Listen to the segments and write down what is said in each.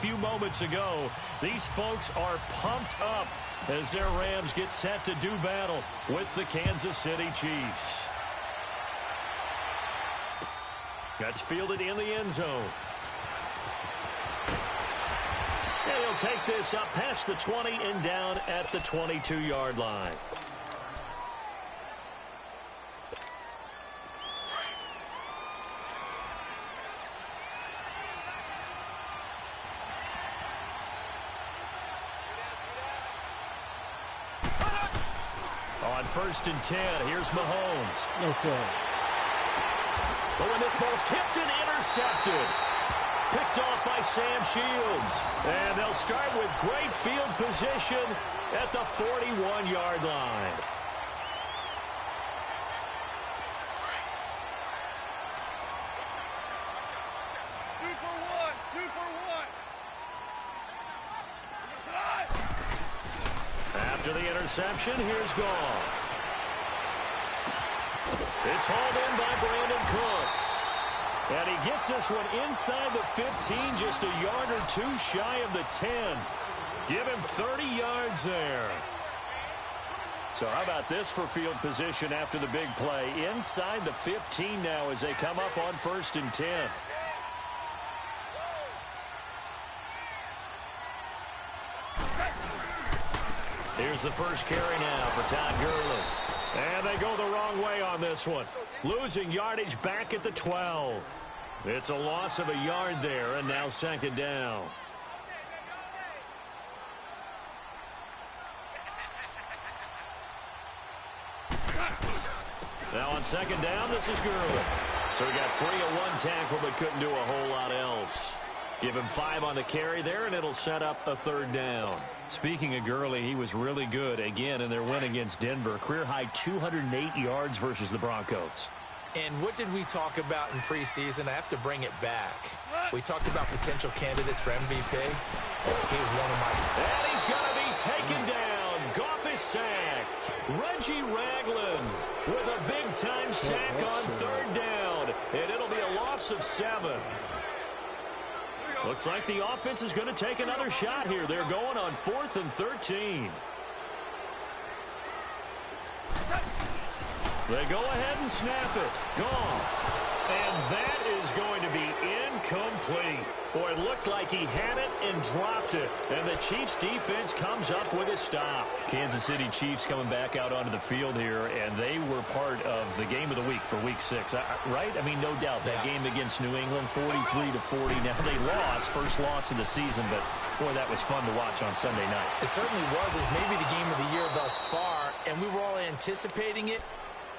few moments ago. These folks are pumped up as their Rams get set to do battle with the Kansas City Chiefs. That's fielded in the end zone. And he'll take this up past the 20 and down at the 22-yard line. On 1st and 10, here's Mahomes. Okay. But when this ball's tipped and intercepted. Picked off by Sam Shields. And they'll start with great field position at the 41-yard line. After the interception, here's Goff. It's hauled in by Brandon Cooks. And he gets this one inside the 15, just a yard or two shy of the 10. Give him 30 yards there. So how about this for field position after the big play? Inside the 15 now as they come up on 1st and 10. Here's the first carry now for Todd Gurley. And they go the wrong way on this one. Losing yardage back at the 12. It's a loss of a yard there, and now 2nd down. Now on 2nd down, this is Gurley. So he got free of one tackle, but couldn't do a whole lot else. Give him 5 on the carry there, and it'll set up a 3rd down. Speaking of Gurley, he was really good again in their win against Denver. Career-high 208 yards versus the Broncos. And what did we talk about in preseason? I have to bring it back. We talked about potential candidates for MVP. He was one of my... And he's going to be taken down. Goff is sacked. Reggie Ragland with a big-time sack on 3rd down. And it'll be a loss of 7. Looks like the offense is going to take another shot here. They're going on 4th and 13. They go ahead and snap it. Gone. And that is going to be incomplete. Boy, it looked like he had it and dropped it. And the Chiefs defense comes up with a stop. Kansas City Chiefs coming back out onto the field here, and they were part of the game of the week for Week 6, right? I mean, no doubt. That game against New England, 43-40. Now, they lost, first loss of the season, but, boy, that was fun to watch on Sunday night. It certainly was. It's maybe the game of the year thus far, and we were all anticipating it.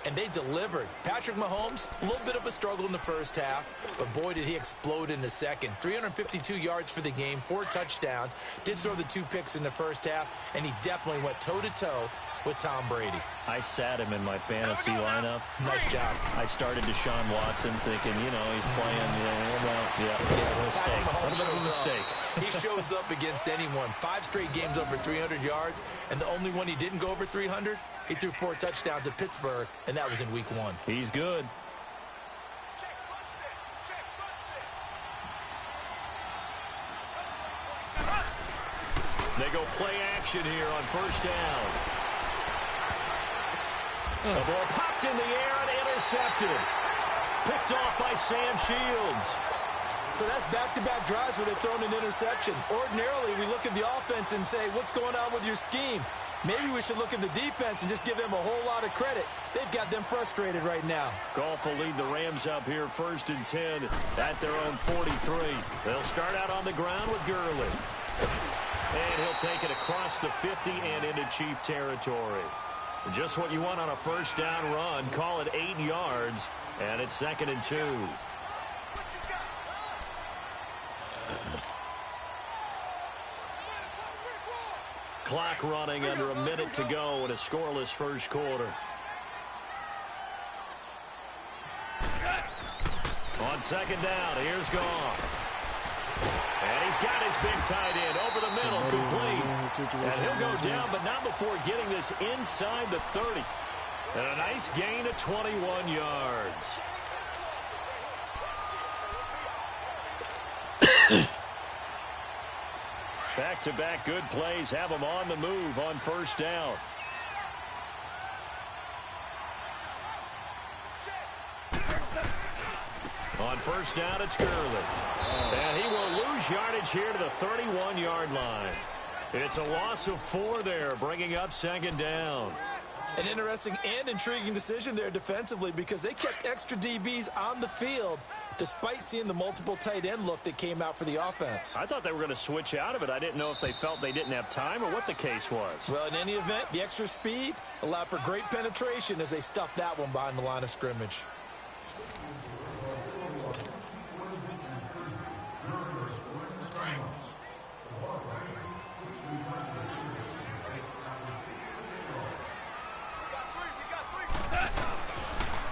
And they delivered. Patrick Mahomes, a little bit of a struggle in the first half, but boy, did he explode in the second. 352 yards for the game, 4 touchdowns. Did throw the 2 picks in the first half, and he definitely went toe-to-toe with Tom Brady. I sat him in my fantasy lineup. Nice job. I started Deshaun Watson thinking, you know, he's playing, mistake. A little bit of a mistake. He shows up against anyone. 5 straight games over 300 yards, and the only one he didn't go over 300, he threw 4 touchdowns at Pittsburgh, and that was in Week 1. He's good. They go play action here on 1st down. The ball popped in the air and intercepted. Picked off by Sam Shields. So that's back-to-back drives where they've thrown an interception. Ordinarily, we look at the offense and say, what's going on with your scheme? Maybe we should look at the defense and just give them a whole lot of credit. They've got them frustrated right now. Goff will lead the Rams up here 1st and 10 at their own 43. They'll start out on the ground with Gurley. And he'll take it across the 50 and into Chief territory. Just what you want on a 1st down run. Call it 8 yards, and it's 2nd and 2. Clock running under a minute to go in a scoreless first quarter. On 2nd down, here's Goff. And he's got his big tight end over the middle, complete. And he'll go down, but not before getting this inside the 30. And a nice gain of 21 yards. Back-to-back good plays have them on the move on first down. On first down, it's Gurley. And he will lose yardage here to the 31-yard line. It's a loss of 4 there, bringing up second down. An interesting and intriguing decision there defensively because they kept extra DBs on the field despite seeing the multiple tight end look that came out for the offense. I thought they were going to switch out of it. I didn't know if they felt they didn't have time or what the case was. Well, in any event, the extra speed allowed for great penetration as they stuffed that one behind the line of scrimmage.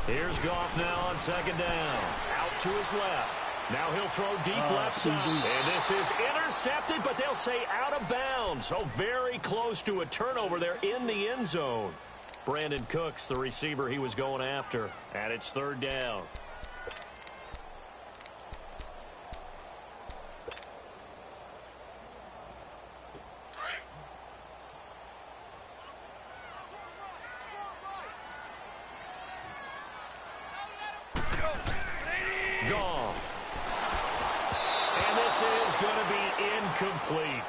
Here's Goff now on second down. Out to his left. Now he'll throw deep left side. And this is intercepted, but they'll say out of bounds. Oh, very close to a turnover there in the end zone. Brandon Cooks, the receiver he was going after. And it's third down. Complete.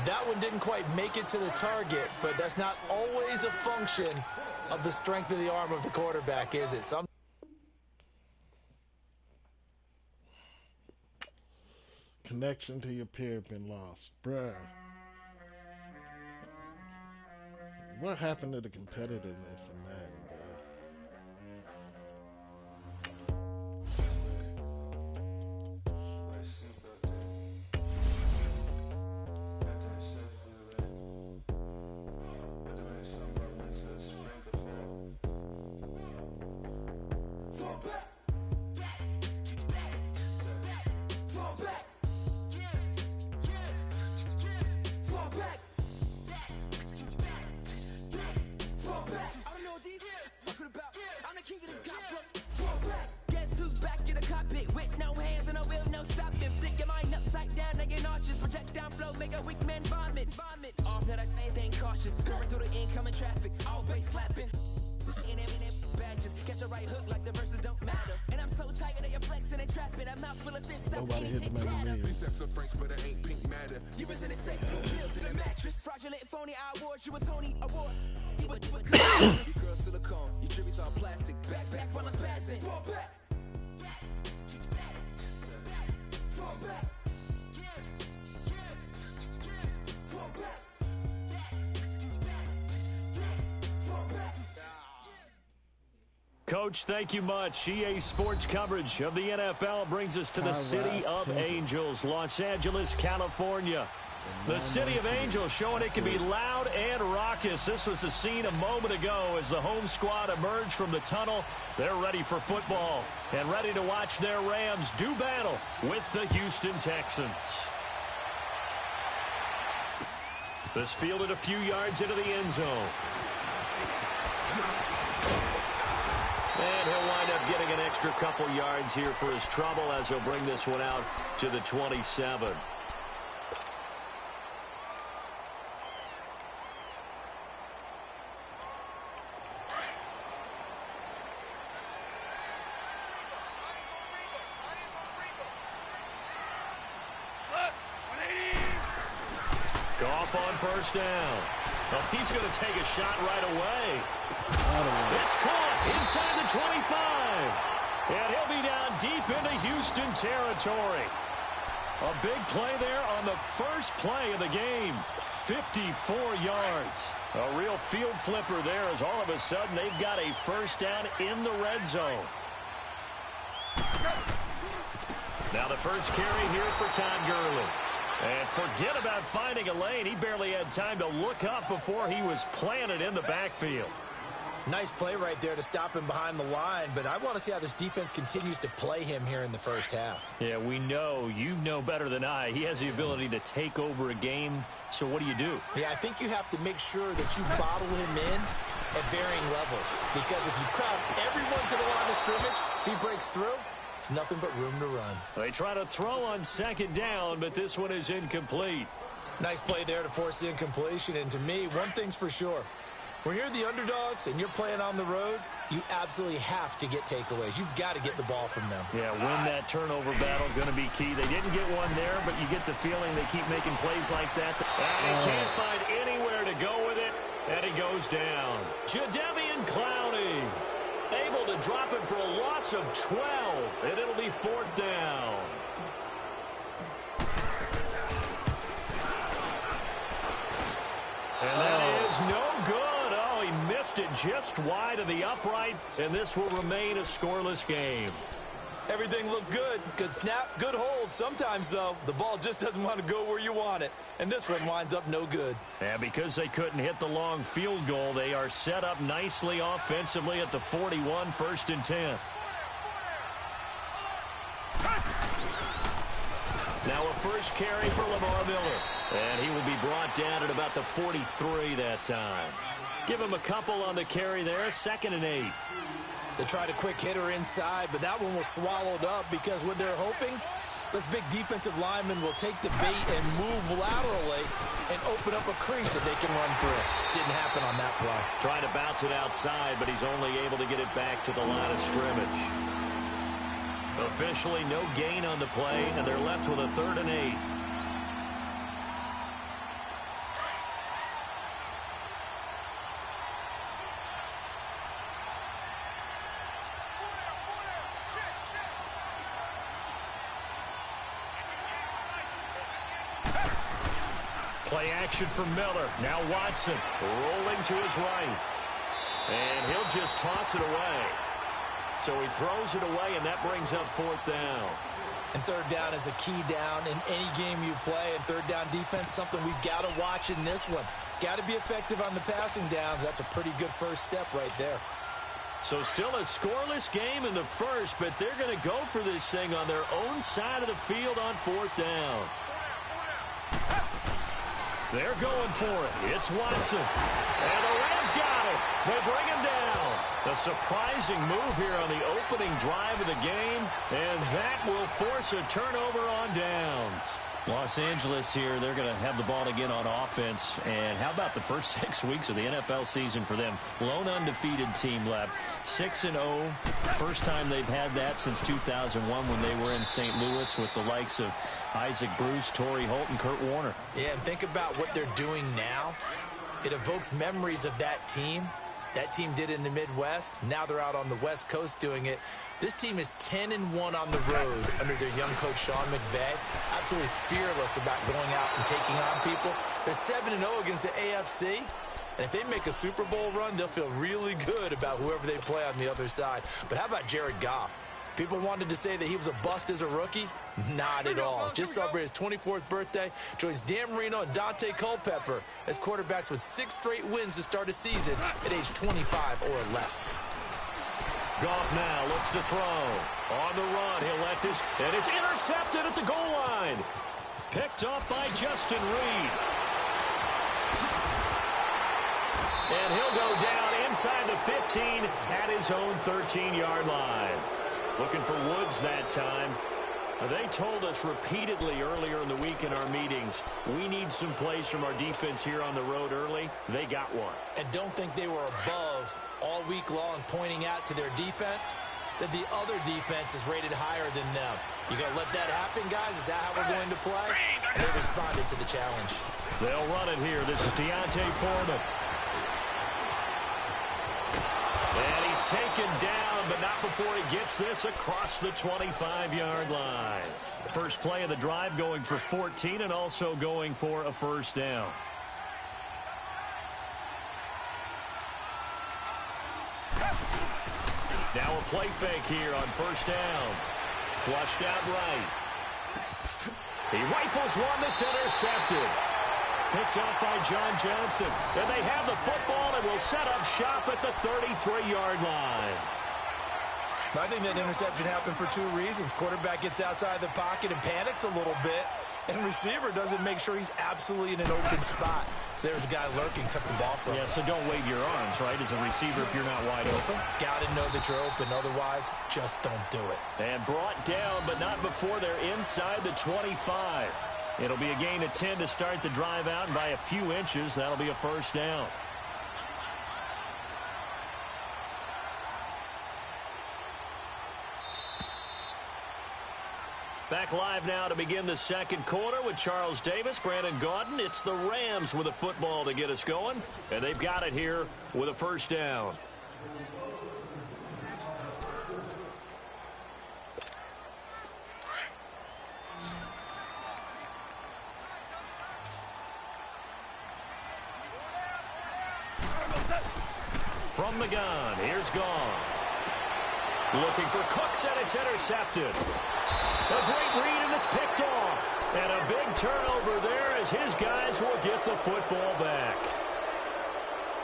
That one didn't quite make it to the target, but that's not always a function of the strength of the arm of the quarterback, is it? Connection to your peer been lost. Bruh. What happened to the competitiveness in that, bruh? Coach, thank you much. EA Sports coverage of the NFL brings us to the City of Angels, Los Angeles, California. The City of Angels showing it can be loud and raucous. This was the scene a moment ago as the home squad emerged from the tunnel. They're ready for football and ready to watch their Rams do battle with the Houston Texans. This fielded a few yards into the end zone. And he'll wind up getting an extra couple yards here for his trouble as he'll bring this one out to the 27. Goff on first down. Well, he's going to take a shot right away. It's caught inside the 25. And he'll be down deep into Houston territory. A big play there on the first play of the game. 54 yards. A real field flipper there as all of a sudden they've got a first down in the red zone. Now the first carry here for Todd Gurley. And forget about finding a lane. He barely had time to look up before he was planted in the backfield. Nice play right there to stop him behind the line, but I want to see how this defense continues to play him here in the first half. Yeah, we know. You know better than I. He has the ability to take over a game, so what do? Yeah, I think you have to make sure that you bottle him in at varying levels, because if you crowd everyone to the line of scrimmage, if he breaks through, it's nothing but room to run. They try to throw on second down, but this one is incomplete. Nice play there to force the incompletion. And to me, one thing's for sure. When you're the underdogs and you're playing on the road, you absolutely have to get takeaways. You've got to get the ball from them. Yeah, win that turnover battle, going to be key. They didn't get one there, but you get the feeling they keep making plays like that. And he can't find anywhere to go with it, and he goes down. Jadeveon Clowney able to drop it for a loss of 12, and it'll be 4th down. And that is no good. Oh, he missed it just wide of the upright, and this will remain a scoreless game. Everything looked good. Good snap, good hold. Sometimes, though, the ball just doesn't want to go where you want it. And this one winds up no good. And because they couldn't hit the long field goal, they are set up nicely offensively at the 41, 1st and 10. Now a first carry for Lamar Miller. And he will be brought down at about the 43 that time. Give him a couple on the carry there, 2nd and 8. They tried a quick hitter inside, but that one was swallowed up because what they're hoping, this big defensive lineman will take the bait and move laterally and open up a crease that they can run through. Didn't happen on that play. Trying to bounce it outside, but he's only able to get it back to the line of scrimmage. Officially no gain on the play, and they're left with a 3rd and 8. Play action for Miller. Now Watson rolling to his right. And he'll just toss it away. So he throws it away, and that brings up 4th down. And 3rd down is a key down in any game you play. And 3rd down defense, something we've got to watch in this one. Got to be effective on the passing downs. That's a pretty good first step right there. So still a scoreless game in the first, but they're going to go for this thing on their own side of the field on 4th down. They're going for it. It's Watson. And the Rams got it. They bring him down. A surprising move here on the opening drive of the game, and that will force a turnover on downs. Los Angeles here, they're going to have the ball again on offense. And how about the first 6 weeks of the NFL season for them? Lone undefeated team left. 6-0. First time they've had that since 2001 when they were in St. Louis with the likes of Isaac Bruce, Torrey Holt, and Kurt Warner. Yeah, and think about what they're doing now. It evokes memories of that team. That team did it in the Midwest. Now they're out on the West Coast doing it. This team is 10-1 on the road under their young coach, Sean McVay. Absolutely fearless about going out and taking on people. They're 7-0 against the AFC. And if they make a Super Bowl run, they'll feel really good about whoever they play on the other side. But how about Jared Goff? People wanted to say that he was a bust as a rookie. Not at all. Just celebrated his 24th birthday. Joins Dan Marino and Dante Culpepper as quarterbacks with 6 straight wins to start a season at age 25 or less. Goff now looks to throw. On the run, he'll let this, and it's intercepted at the goal line. Picked up by Justin Reed. And he'll go down inside the 15 at his own 13-yard line. Looking for Woods that time. They told us repeatedly earlier in the week in our meetings, we need some plays from our defense here on the road early. They got one. And don't think they were above all week long pointing out to their defense that the other defense is rated higher than them. You going to let that happen, guys? Is that how we're going to play? And they responded to the challenge. They'll run it here. This is Deontay Foreman. And he's taken down, but not before he gets this across the 25-yard line. First play of the drive going for 14 and also going for a first down. Now a play fake here on first down. Flushed out right. He rifles one that's intercepted. Picked up by John Johnson. And they have the football and will set up shop at the 33-yard line. I think that interception happened for 2 reasons. Quarterback gets outside the pocket and panics a little bit. And receiver doesn't make sure he's absolutely in an open spot. So there's a guy lurking, took the ball from him. Yeah, so don't wave your arms, right, as a receiver if you're not wide open. Got to know that you're open. Otherwise, just don't do it. And brought down, but not before they're inside the 25. It'll be a gain of 10 to start the drive out, and by a few inches, that'll be a first down. Back live now to begin the second quarter with Charles Davis, Brandon Gaudin. It's the Rams with a football to get us going, and they've got it here with a first down. From the gun, here's Goff. Looking for Cooks, and it's intercepted. A great read, and it's picked off. And a big turnover there as his guys will get the football back.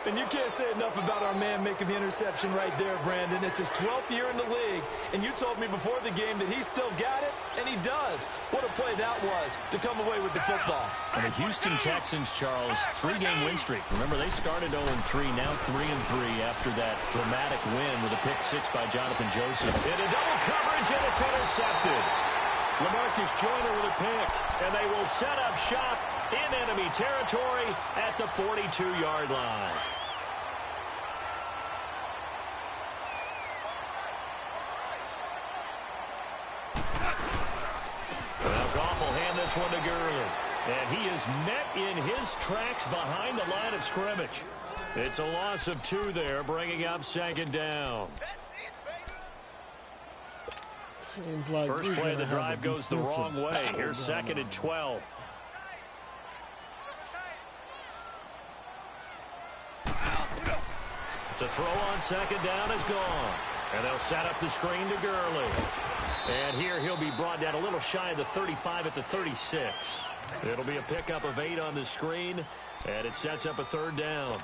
And you can't say enough about our man making the interception right there, Brandon. It's his 12th year in the league, and you told me before the game that he still got it, and he does. What a play that was to come away with the football. And the Houston Texans, Charles, 3-game win streak. Remember, they started 0-3, now 3-3 after that dramatic win with a pick six by Jonathan Joseph. Into double coverage, and it's intercepted. LaMarcus Joyner with a pick, and they will set up shop in enemy territory at the 42-yard line. Well, Goff will hand this one to Gurley. And he is met in his tracks behind the line of scrimmage. It's a loss of 2 there, bringing up second down. Like first play of the drive goes the wrong way. Here's second and 12. To throw on second down is gone. And they'll set up the screen to Gurley. And here he'll be brought down a little shy of the 35 at the 36. It'll be a pickup of 8 on the screen, and it sets up a third down.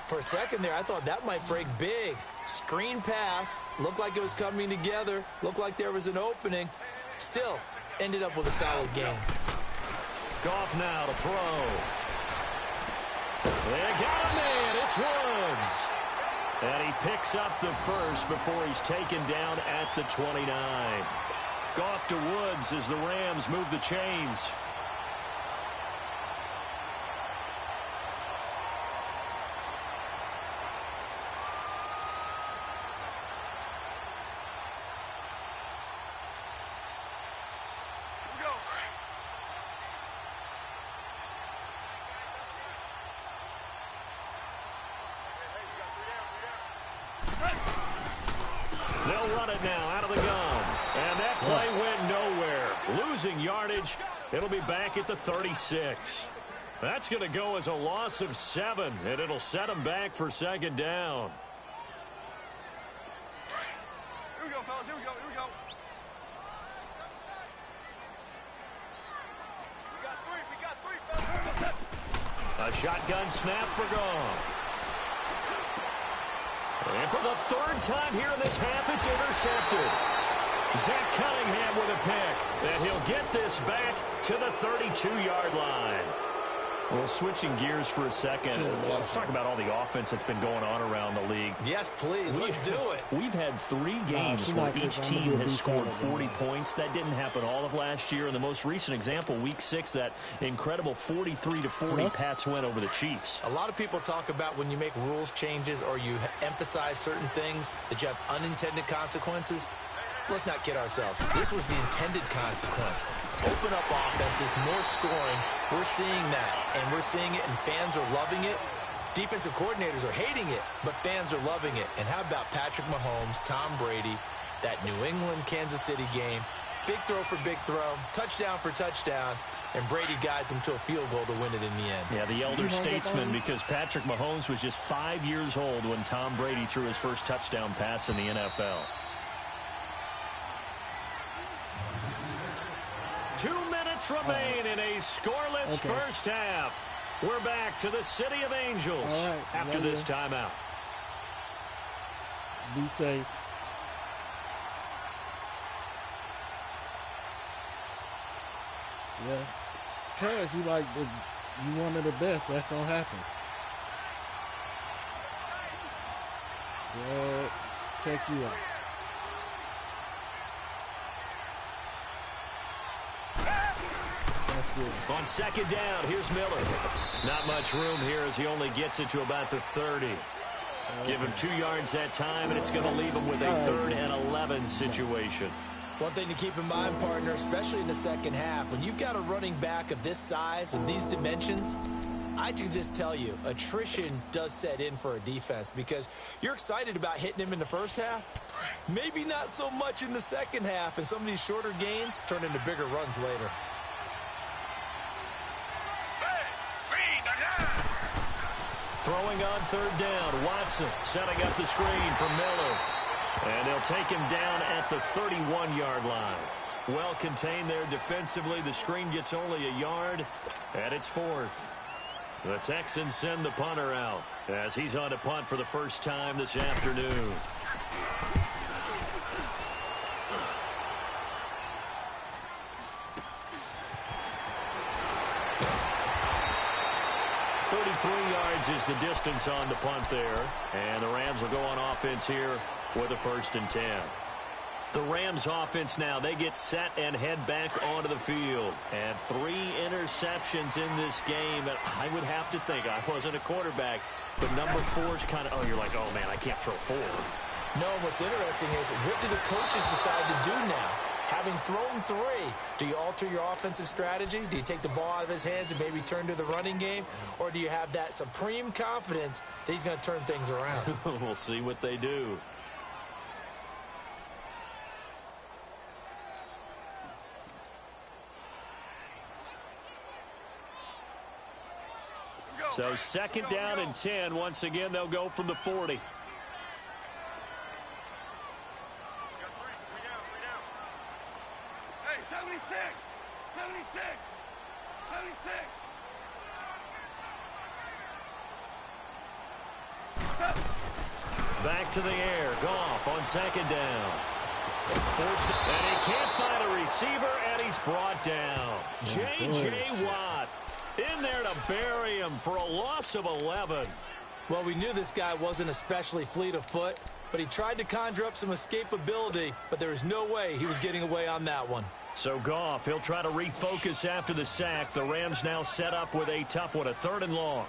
For a second there, I thought that might break big. Screen pass. Looked like it was coming together. Looked like there was an opening. Still, ended up with a solid game. Goff now to throw. They got him in. It's Woods. And he picks up the first before he's taken down at the 29. Goff to Woods as the Rams move the chains. They'll run it now out of the gun. And that play went nowhere. Losing yardage. It'll be back at the 36. That's going to go as a loss of 7, and it'll set them back for second down. Here we go, fellas. Here we go. Here we go. We got three, fellas. A shotgun snap for Goff. And for the third time here in this half, it's intercepted. Zach Cunningham with a pick. And he'll get this back to the 32-yard line. Well, switching gears for a second, let's talk about all the offense that's been going on around the league. Yes, please. Let's do it. We've had 3 games where each team has scored 40 points. That didn't happen all of last year. And the most recent example, Week 6, that incredible 43-40 Pats win over the Chiefs. A lot of people talk about when you make rules changes or you emphasize certain things that you have unintended consequences. Let's not kid ourselves. This was the intended consequence. Open up offenses, more scoring. We're seeing that, and we're seeing it, and fans are loving it. Defensive coordinators are hating it, but fans are loving it. And how about Patrick Mahomes, Tom Brady, that New England-Kansas City game? Big throw for big throw, touchdown for touchdown, and Brady guides him to a field goal to win it in the end. Yeah, the elder statesman, because Patrick Mahomes was just 5 years old when Tom Brady threw his first touchdown pass in the NFL. 2 minutes remain in a scoreless first half. We're back to the City of Angels after this timeout. Be safe. Yeah. Because you wanted the best, that's going to happen. Well, check you out. That's good. On second down, here's Miller. Not much room here as he only gets it to about the 30. Give him 2 yards that time, and it's going to leave him with a 3rd and 11 situation. One thing to keep in mind, partner, especially in the second half, when you've got a running back of this size and these dimensions, I can just tell you, attrition does set in for a defense because you're excited about hitting him in the first half. Maybe not so much in the second half, and some of these shorter gains turn into bigger runs later. Throwing on 3rd down, Watson setting up the screen for Miller. And they'll take him down at the 31-yard line. Well contained there defensively. The screen gets only a yard, and it's 4th. The Texans send the punter out as he's on to punt for the first time this afternoon. Is the distance on the punt there, and the Rams will go on offense here with a 1st and 10. The Rams offense now, they get set and head back onto the field, and 3 interceptions in this game. And I would have to think, I wasn't a quarterback, but number 4 is kind of, oh, you're like, oh man, I can't throw 4. No, what's interesting is what do the coaches decide to do now? Having thrown 3, do you alter your offensive strategy? Do you take the ball out of his hands and maybe turn to the running game? Or do you have that supreme confidence that he's going to turn things around? We'll see what they do. So 2nd down and 10. Once again, they'll go from the 40. Back to the air. Goff on 2nd down. Forced, and he can't find a receiver, and he's brought down. J.J. Watt in there to bury him for a loss of 11. Well, we knew this guy wasn't especially fleet of foot, but he tried to conjure up some escapability, but there was no way he was getting away on that one. So Goff, he'll try to refocus after the sack. The Rams now set up with a tough one, a 3rd and long.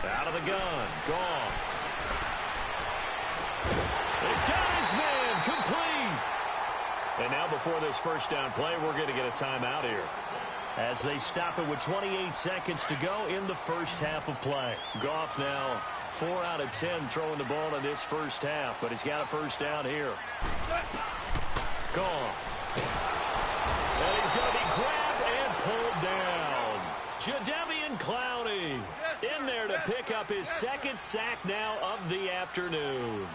Out of the gun, Goff. They got his man, complete. And now before this 1st down play, we're going to get a timeout here, as they stop it with 28 seconds to go in the first half of play. Goff now 4 out of 10 throwing the ball in this first half, but he's got a 1st down here. Goff. And he's going to be grabbed and pulled down. Jadeveon Clowney in there to pick up his 2nd sack now of the afternoon.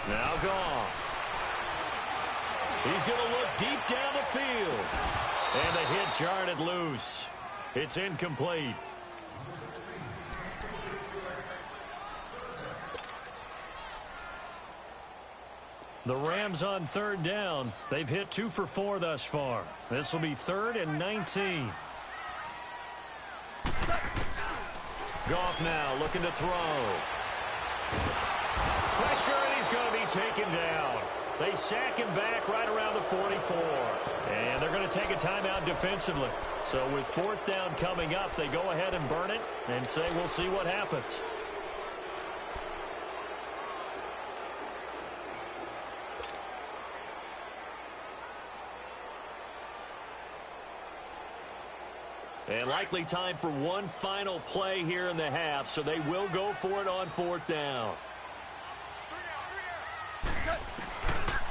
Now Goff. He's going to look deep down the field. And the hit jarred it loose. It's incomplete. The Rams on 3rd down. They've hit 2 for 4 thus far. This will be 3rd and 19. Goff now looking to throw. Pressure, and he's going to be taken down. They sack him back right around the 44. And they're going to take a timeout defensively. So with 4th down coming up, they go ahead and burn it and say we'll see what happens. And likely time for one final play here in the half, so they will go for it on 4th down.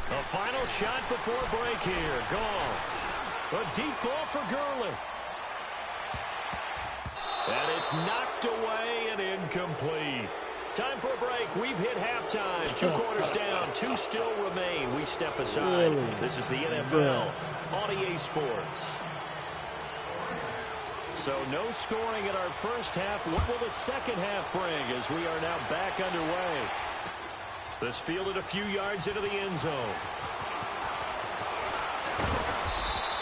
A final shot before break here. Goff. A deep ball for Gurley. And it's knocked away and incomplete. Time for a break. We've hit halftime. 2 quarters down. 2 still remain. We step aside. This is the NFL on EA Sports. So no scoring in our first half. What will the second half bring as we are now back underway? This fielded a few yards into the end zone.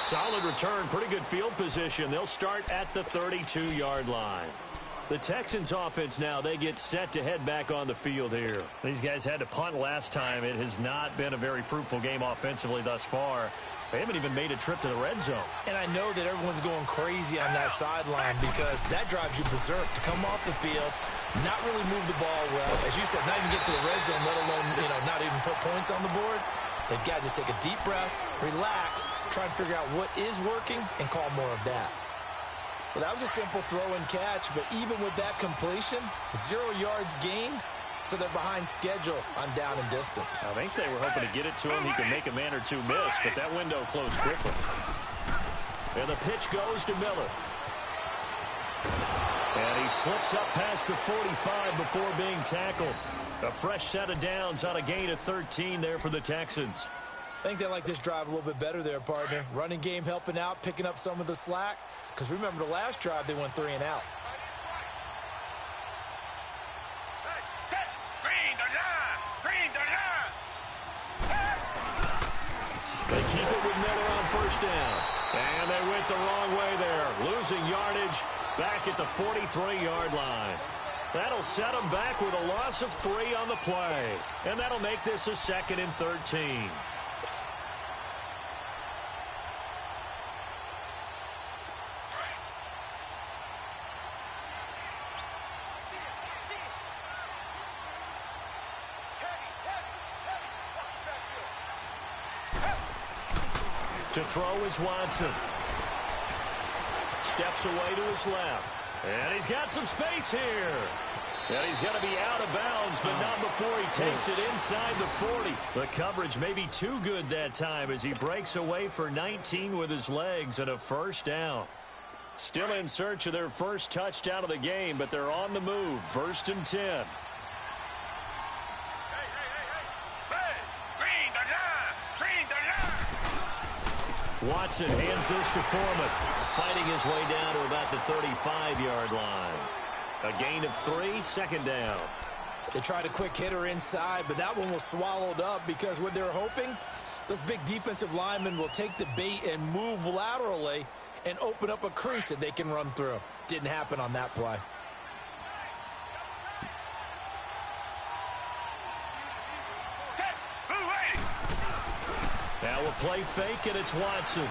Solid return. Pretty good field position. They'll start at the 32-yard line. The Texans offense now, they get set to head back on the field here. These guys had to punt last time. It has not been a very fruitful game offensively thus far. They haven't even made a trip to the red zone. And I know that everyone's going crazy on that sideline because that drives you berserk to come off the field, not really move the ball well. As you said, not even get to the red zone, let alone, not even put points on the board. They've got to just take a deep breath, relax, try and figure out what is working, and call more of that. Well, that was a simple throw and catch, but even with that completion, 0 yards gained, so they're behind schedule on down and distance. I think they were hoping to get it to him. He could make a man or two miss, but that window closed quickly. And the pitch goes to Miller. And he slips up past the 45 before being tackled. A fresh set of downs on a gain of 13 there for the Texans. I think they like this drive a little bit better there, partner. Running game helping out, picking up some of the slack. Because remember, the last drive, they went 3 and out. They keep it with Miller on first down. And they went the wrong way there. Losing yardage back at the 43-yard line. That'll set them back with a loss of 3 on the play. And that'll make this a 2nd and 13. To throw is Watson. Steps away to his left. And he's got some space here. And he's going to be out of bounds, but not before he takes it inside the 40. The coverage may be too good that time as he breaks away for 19 with his legs and a first down. Still in search of their first touchdown of the game, but they're on the move. 1st and 10. Watson hands this to Foreman, fighting his way down to about the 35-yard line. A gain of 3, 2nd down. They tried a quick hitter inside, but that one was swallowed up because what they're hoping, those big defensive linemen will take the bait and move laterally and open up a crease that they can run through. Didn't happen on that play. Now a play fake, and it's Watson.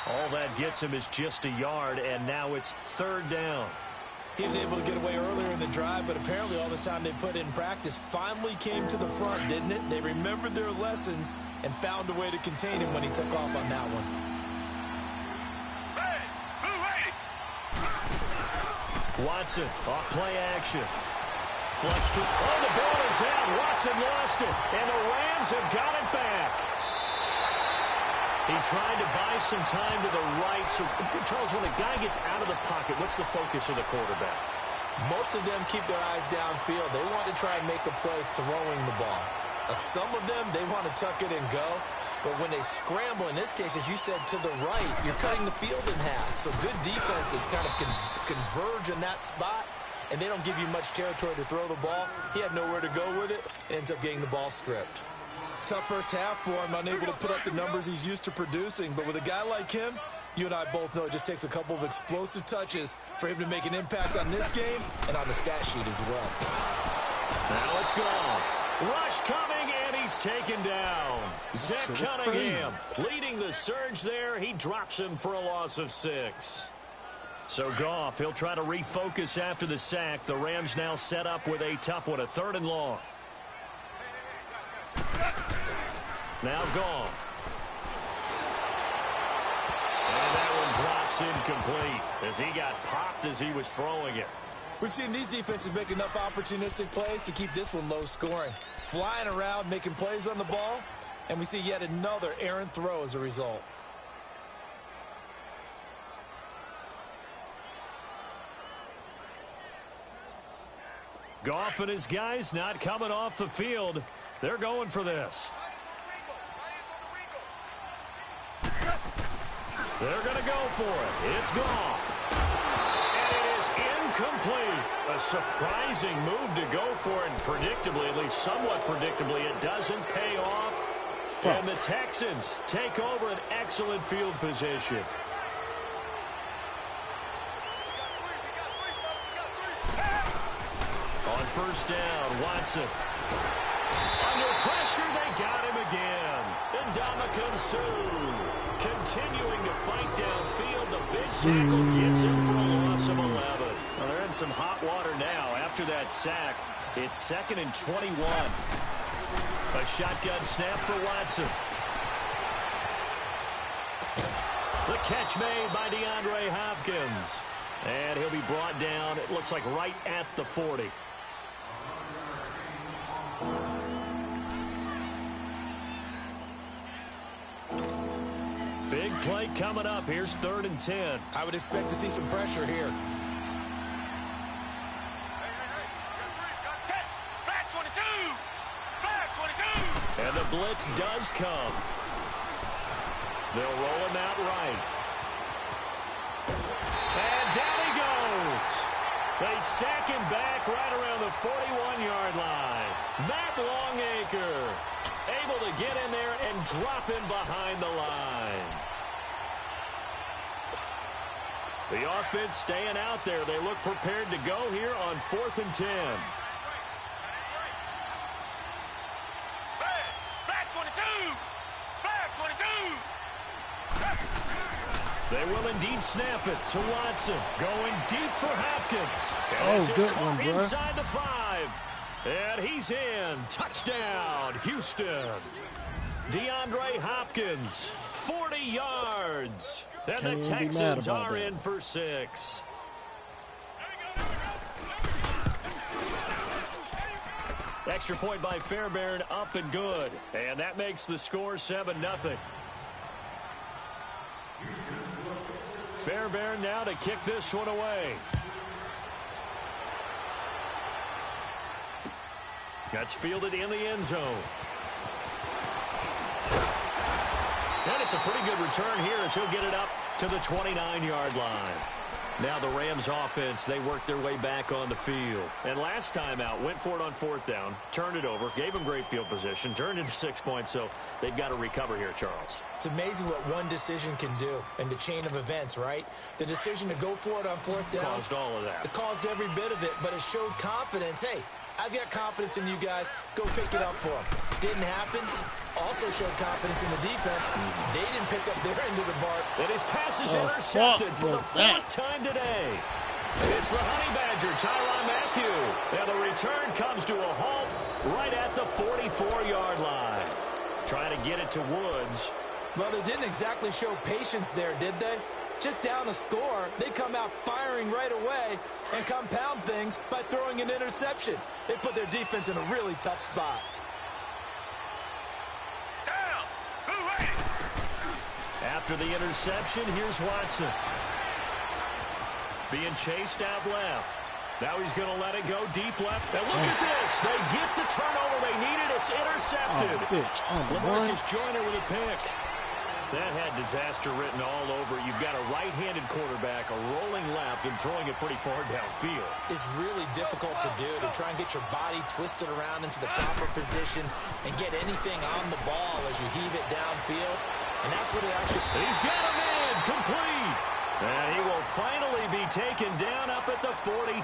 All that gets him is just a yard, and now it's 3rd down. He was able to get away earlier in the drive, but apparently all the time they put in practice finally came to the front, didn't it? They remembered their lessons and found a way to contain him when he took off on that one. Watson off play action. Flushed it. Oh, the ball is out. Watson lost it, and the Rams have got it back. He tried to buy some time to the right. So, Charles, when a guy gets out of the pocket, what's the focus of the quarterback? Most of them keep their eyes downfield. They want to try and make a play throwing the ball. Some of them, they want to tuck it and go. But when they scramble, in this case, as you said, to the right, you're cutting the field in half. So good defenses kind of converge in that spot, and they don't give you much territory to throw the ball. He had nowhere to go with it. Ends up getting the ball stripped. Tough first half for him, unable to put up the numbers he's used to producing. But with a guy like him, you and I both know it just takes a couple of explosive touches for him to make an impact on this game and on the stat sheet as well. Now it's gone. Rush coming, and he's taken down. Zach Cunningham leading the surge there. He drops him for a loss of 6. So Goff, he'll try to refocus after the sack. The Rams now set up with a tough one, a 3rd and long. Now Goff. And that one drops incomplete as he got popped as he was throwing it. We've seen these defenses make enough opportunistic plays to keep this one low scoring. Flying around, making plays on the ball, and we see yet another errant throw as a result. Goff and his guys not coming off the field. They're going for this. They're going to go for it. It's Goff. And it is incomplete. A surprising move to go for it. And predictably, at least somewhat predictably, it doesn't pay off. And the Texans take over an excellent field position. On first down, Watson. Under pressure, they got him again. Ndamukong Suh continuing to fight downfield. The big tackle gets him for a loss of 11. Well, they're in some hot water now. After that sack, it's 2nd and 21. A shotgun snap for Watson. The catch made by DeAndre Hopkins. And he'll be brought down, it looks like right at the 40. Big play coming up. Here's 3rd and 10. I would expect to see some pressure here. And the blitz does come. They'll roll him out right. And down he goes. They sack him back right around the 41-yard line. Matt Longacre able to get in there and drop him behind the line. The offense staying out there. They look prepared to go here on 4th and 10. They will indeed snap it to Watson. Going deep for Hopkins. And this is caught inside the 5. And he's in. Touchdown, Houston. DeAndre Hopkins, 40 yards. And the Texans are in for 6. Extra point by Fairbairn, up and good. And that makes the score 7-0. Fairbairn now to kick this one away. That's fielded in the end zone. And it's a pretty good return here as he'll get it up to the 29-yard line. Now the Rams offense, they worked their way back on the field. And last time out, went for it on 4th down, turned it over, gave them great field position, turned into 6 points, so they've got to recover here, Charles. It's amazing what one decision can do in the chain of events, right? The decision to go for it on 4th down. Caused all of that. It caused every bit of it, but it showed confidence. Hey, I've got confidence in you guys. Go pick it up for them. Didn't happen. Also showed confidence in the defense. They didn't pick up their end of the bark. And his pass is intercepted for the 4th time today. It's the Honey Badger, Tyrann Mathieu. And the return comes to a halt right at the 44-yard line. Trying to get it to Woods. Well, they didn't exactly show patience there, did they? Just down a score, they come out firing right away and compound things by throwing an interception. They put their defense in a really tough spot. After the interception, here's Watson. Being chased out left. Now he's going to let it go deep left. And look at this. They get the turnover they needed. It's intercepted. LaMarcus Joyner with a pick. That had disaster written all over it. You've got a right-handed quarterback, a rolling left, and throwing it pretty far downfield. It's really difficult to do, to try and get your body twisted around into the proper position and get anything on the ball as you heave it downfield. And that's what it actually... He's got him in, complete. And he will finally be taken down up at the 43.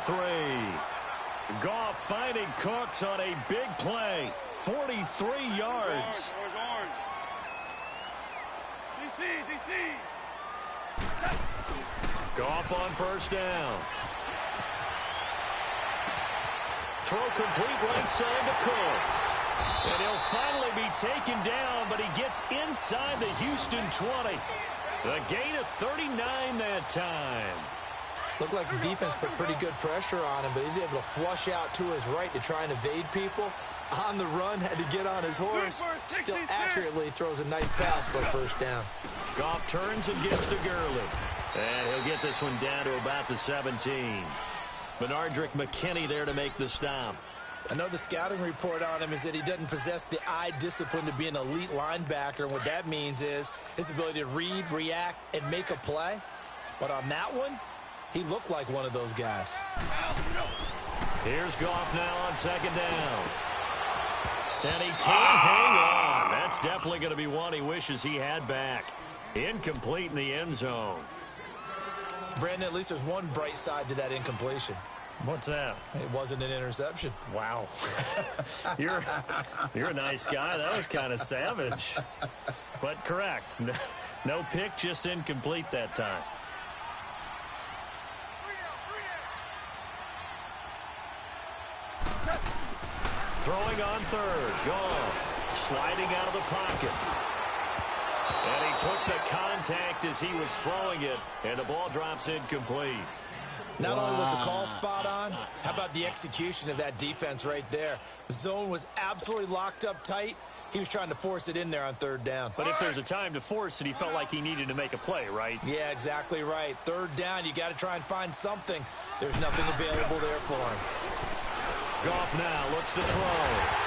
Goff finding Cooks on a big play. 43 yards. DC. Goff on first down. Throw complete right side to Cooks. And he'll finally be taken down, but he gets inside the Houston 20. A gain of 39 that time. Looked like the defense put pretty good pressure on him, but he's able to flush out to his right to try and evade people. On the run, had to get on his horse. Still accurately throws a nice pass for a first down. Goff turns and gives to Gurley. And he'll get this one down to about the 17. Benardrick McKinney there to make the stop. I know the scouting report on him is that he doesn't possess the eye discipline to be an elite linebacker. And what that means is his ability to read, react, and make a play. But on that one, he looked like one of those guys. Here's Goff now on second down. And he can't hang on. That's That's definitely going to be one he wishes he had back. Incomplete in the end zone. Brandon, at least there's one bright side to that incompletion. What's that? It wasn't an interception. Wow. You're a nice guy. That was kind of savage. But correct. No pick, just incomplete that time. Throwing on third. Gone. Sliding out of the pocket. And he took the contact as he was throwing it, and the ball drops incomplete. Not only was the call spot on, how about the execution of that defense right there? The zone was absolutely locked up tight. He was trying to force it in there on third down. But if there's a time to force it, he felt like he needed to make a play, right? Yeah, exactly right. Third down, you got to try and find something. There's nothing available there for him. Goff now looks to throw.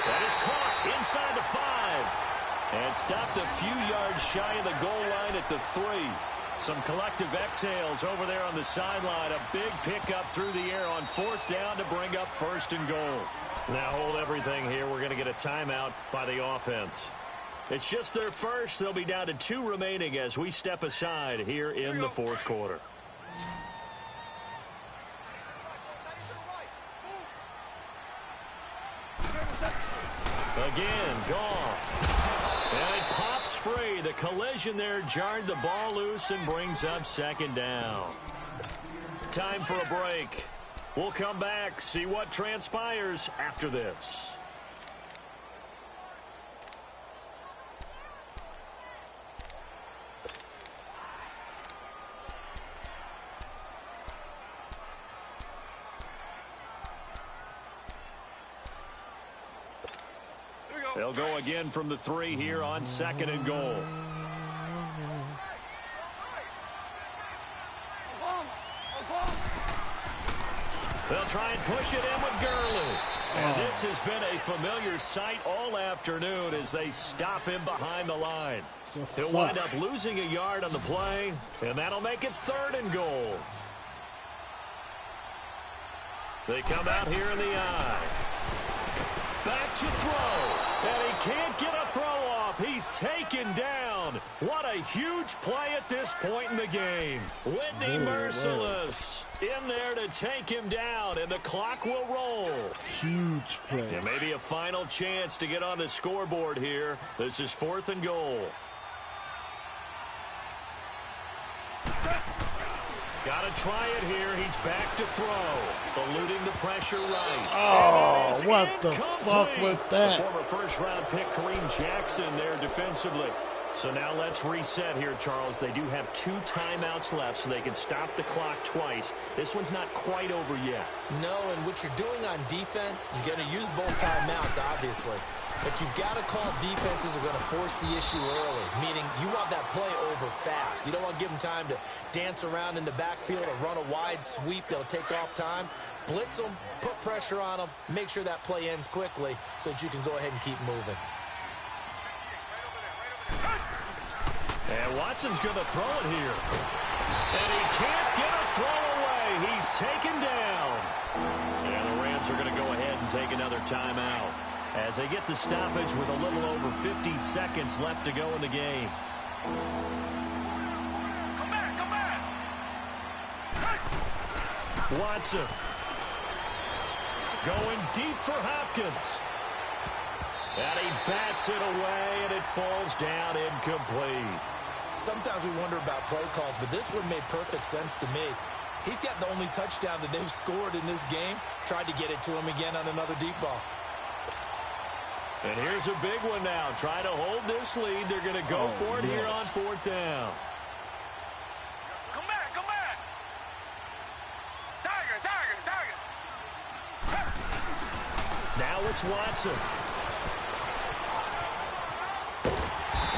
That is caught inside the 5. And stopped a few yards shy of the goal line at the 3. Some collective exhales over there on the sideline. A big pickup through the air on fourth down to bring up first and goal. Now hold everything here. We're going to get a timeout by the offense. It's just their first. They'll be down to 2 remaining as we step aside here in the fourth quarter. Again, Goff. And it pops free. The collision there jarred the ball loose and brings up second down. Time for a break. We'll come back, see what transpires after this. They'll go again from the 3 here on second and goal. They'll try and push it in with Gurley. And this has been a familiar sight all afternoon as they stop him behind the line. He'll wind up losing a yard on the play, and that'll make it third and goal. They come out here in the eye. Back to throw. And he can't get a throw off. He's taken down. What a huge play at this point in the game. Whitney merciless in there to take him down, and the clock will roll. Huge play. And maybe a final chance to get on the scoreboard here. This is fourth and goal. Got to try it here. He's back to throw. Eluding the pressure right. Oh, what the fuck was that? The former first-round pick Kareem Jackson there defensively. So now let's reset here, Charles. They do have 2 timeouts left, so they can stop the clock twice. This one's not quite over yet. No, and what you're doing on defense, you're going to use both timeouts, obviously. But you've got to call defenses are going to force the issue early, meaning you want that play over fast. You don't want to give them time to dance around in the backfield or run a wide sweep that'll take off time. Blitz them, put pressure on them, make sure that play ends quickly so that you can go ahead and keep moving. And Watson's going to throw it here. And he can't get a throw away. He's taken down. And the Rams are going to go ahead and take another timeout as they get the stoppage with a little over 50 seconds left to go in the game. Come back! Watson going deep for Hopkins. And he bats it away, and it falls down incomplete. Sometimes we wonder about play calls, but this one made perfect sense to me. He's got the only touchdown that they've scored in this game. Tried to get it to him again on another deep ball. And here's a big one now. Try to hold this lead. They're going to go for it here on fourth down. Come back! Tiger! Now it's Watson.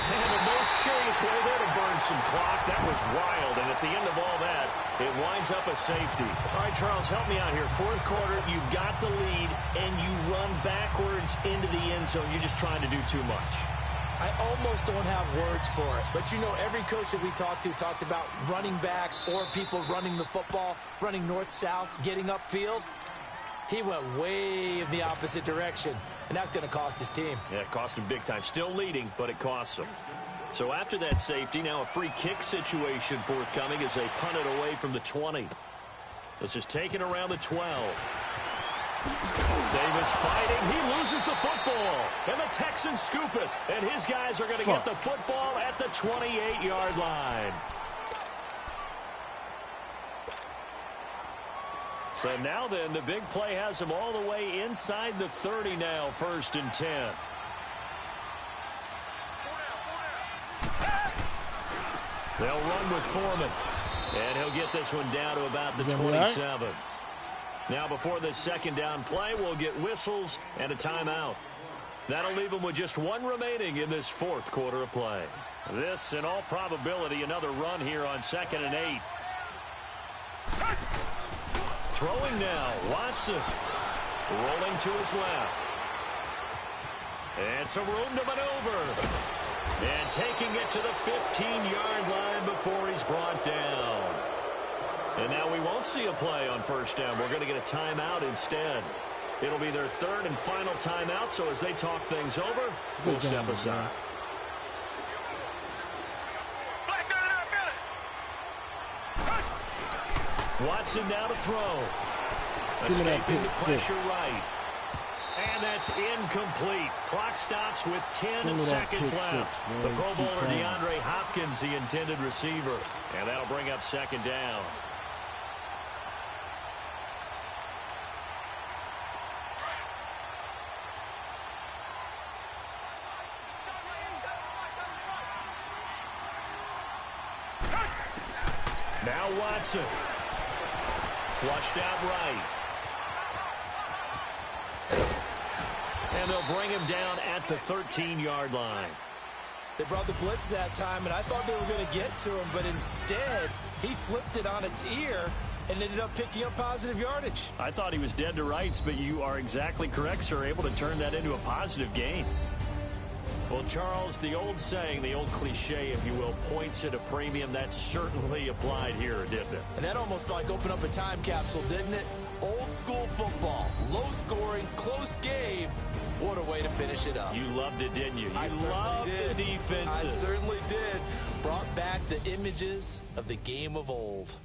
And the most curious way there to burn some clock. That was wild. And at the end of all that, it winds up a safety. All right, Charles, help me out here. Fourth quarter, you've got the lead, and you run backwards into the end zone. You're just trying to do too much. I almost don't have words for it. But, you know, every coach that we talk to talks about running backs or people running the football, running north-south, getting upfield. He went way in the opposite direction, and that's going to cost his team. Yeah, it cost him big time. Still leading, but it costs him. So after that safety, now a free kick situation forthcoming as they punt it away from the 20. This is taken around the 12. Davis fighting. He loses the football. And the Texans scoop it. And his guys are going to get the football at the 28-yard line. So now then, the big play has him all the way inside the 30 now, 1st and 10. They'll run with Foreman. And he'll get this one down to about the 27. Now before this second down play, we'll get whistles and a timeout. That'll leave them with just one remaining in this 4th quarter of play. This, in all probability, another run here on 2nd and 8. Throwing now, Watson. Rolling to his left. And some room to maneuver. And taking it to the 15-yard line before he's brought down. And now we won't see a play on 1st down. We're going to get a timeout instead. It'll be their 3rd and final timeout, so as they talk things over, we'll step aside. Watson now to throw. Escaping the pressure right. And that's incomplete. Clock stops with 10 seconds left. The Pro Bowler DeAndre Hopkins, the intended receiver. And that'll bring up 2nd down. Now Watson. Flushed out right. And they'll bring him down at the 13-yard line. They brought the blitz that time, and I thought they were going to get to him, but instead, he flipped it on its ear and ended up picking up positive yardage. I thought he was dead to rights, but you are exactly correct, sir, able to turn that into a positive gain. Well, Charles, the old saying, the old cliche, if you will, points at a premium. That certainly applied here, didn't it? And that almost felt like opened up a time capsule, didn't it? Old school football, low scoring, close game. What a way to finish it up. You loved it, didn't you? I You loved the defenses. I certainly did. Brought back the images of the game of old.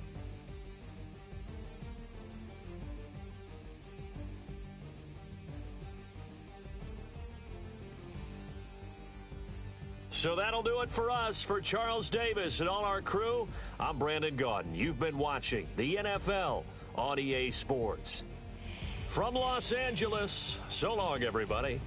So that'll do it for us. For Charles Davis and all our crew, I'm Brandon Gaudin. You've been watching the NFL on EA Sports. From Los Angeles, so long, everybody.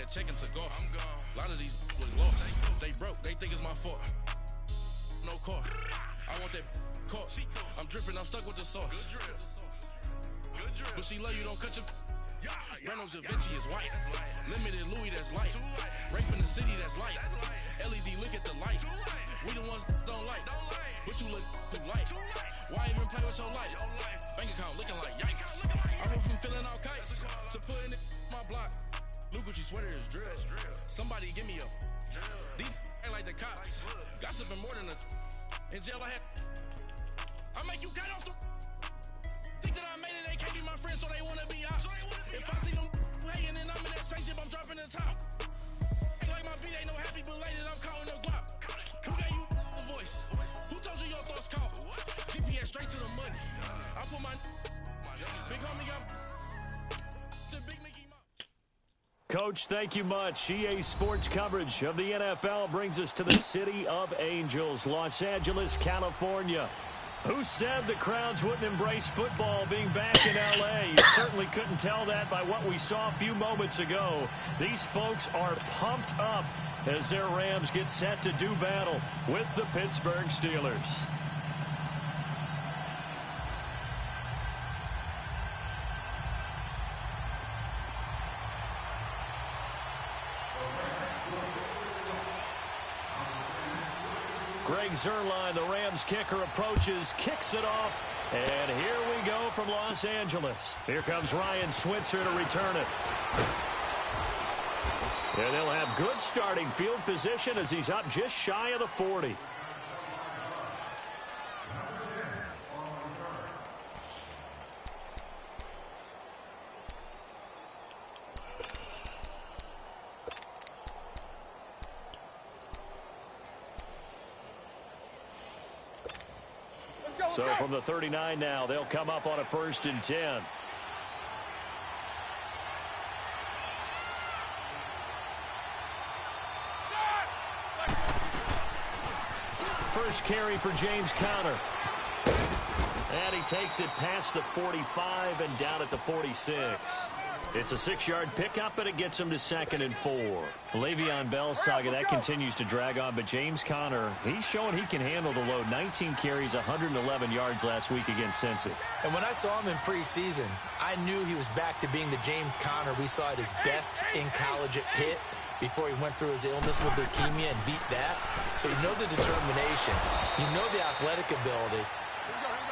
Checking to go. I'm gone. A lot of these was lost. They broke. They think it's my fault. No car. I want that car. I'm dripping. I'm stuck with the sauce. Good drip. But she love you. Don't cut your. Reynolds Da Vinci is white. Limited Louis that's light. Rape in the city that's light. LED look at the light. We the ones don't like. But you look too light. Why even play with your life? Bank account looking like yikes. I went from filling out kites to putting it in my block. New Gucci sweater is drill. Somebody give me a these ain't like the cops. Gossiping more than a in jail I had. I make you cut off the think that I made it, they can't be my friends, so they wanna be ops. If I see them hating and I'm in that spaceship, I'm dropping the top. Ain't like my beat ain't no happy belated, I'm calling no guap. Who gave you a voice? Who told you your thoughts count? GPS straight to the money. I put my big homie up the big Mickey. Coach, thank you much. EA Sports coverage of the NFL brings us to the City of Angels, Los Angeles, California. Who said the crowds wouldn't embrace football being back in L.A.? You certainly couldn't tell that by what we saw a few moments ago. These folks are pumped up as their Rams get set to do battle with the Pittsburgh Steelers. Greg Zuerlein, the Rams kicker, approaches, kicks it off, and here we go from Los Angeles. Here comes Ryan Switzer to return it. And they'll have good starting field position as he's up just shy of the 40. So from the 39 now, they'll come up on a 1st and 10. First carry for James Conner. And he takes it past the 45 and down at the 46. It's a 6-yard pickup, but it gets him to 2nd and 4. Le'Veon Bell's saga, that continues to drag on, but James Conner, he's showing he can handle the load. 19 carries, 111 yards last week against Cincy. And when I saw him in preseason, I knew he was back to being the James Conner we saw at his best in college at Pitt before he went through his illness with leukemia and beat that. So you know the determination. You know the athletic ability.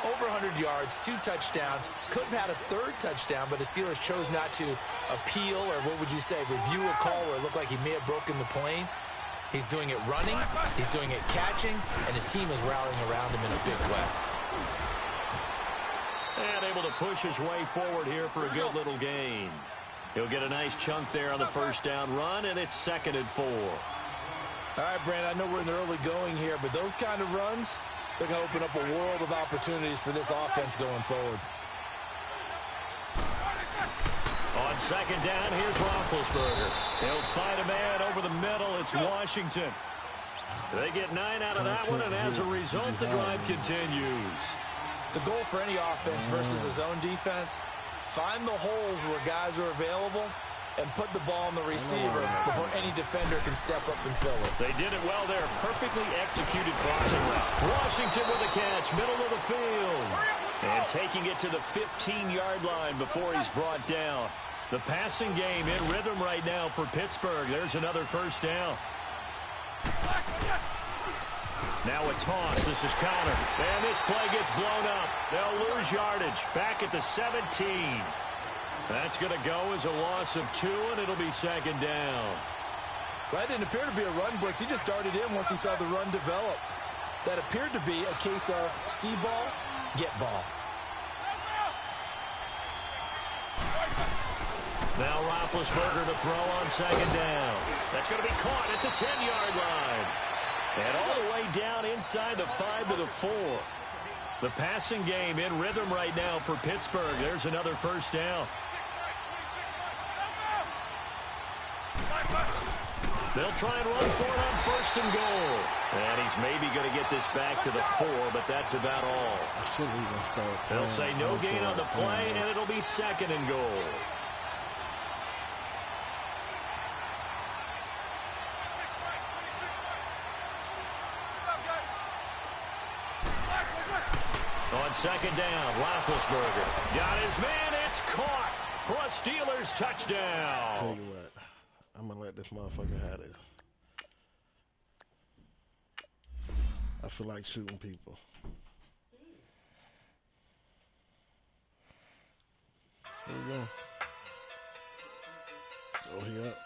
Over 100 yards, 2 touchdowns. Could have had a 3rd touchdown, but the Steelers chose not to appeal, or what would you say, review a call where it looked like he may have broken the plane. He's doing it running, he's doing it catching, and the team is rallying around him in a big way. And able to push his way forward here for a good little gain. He'll get a nice chunk there on the 1st down run, and it's 2nd and 4. All right, Brandon, I know we're in the early going here, but those kind of runs, they're going to open up a world of opportunities for this offense going forward. On 2nd down, here's Roethlisberger. They'll find a man over the middle. It's Washington. They get 9 out of that one, and as a result, the drive continues. The goal for any offense versus a zone defense, find the holes where guys are available and put the ball on the receiver before any defender can step up and fill it. They did it well there. Perfectly executed crossing route. Washington with a catch, middle of the field. And taking it to the 15-yard line before he's brought down. The passing game in rhythm right now for Pittsburgh. There's another 1st down. Now a toss. This is Conner. And this play gets blown up. They'll lose yardage. Back at the 17. That's going to go as a loss of 2, and it'll be 2nd down. That didn't appear to be a run blitz. He just darted in once he saw the run develop. That appeared to be a case of see ball, get ball. Now Roethlisberger to throw on 2nd down. That's going to be caught at the 10-yard line. And all the way down inside the 5 to the 4. The passing game in rhythm right now for Pittsburgh. There's another 1st down. They'll try and run for it on 1st and goal. And he's maybe going to get this back to the 4, but that's about all. They'll say no gain on the play, and it'll be 2nd and goal. On 2nd down, Roethlisberger got his man. It's caught for a Steelers touchdown. Tell you what, I'm going to let this motherfucker have it. I feel like shooting people. There we go. Oh, he up.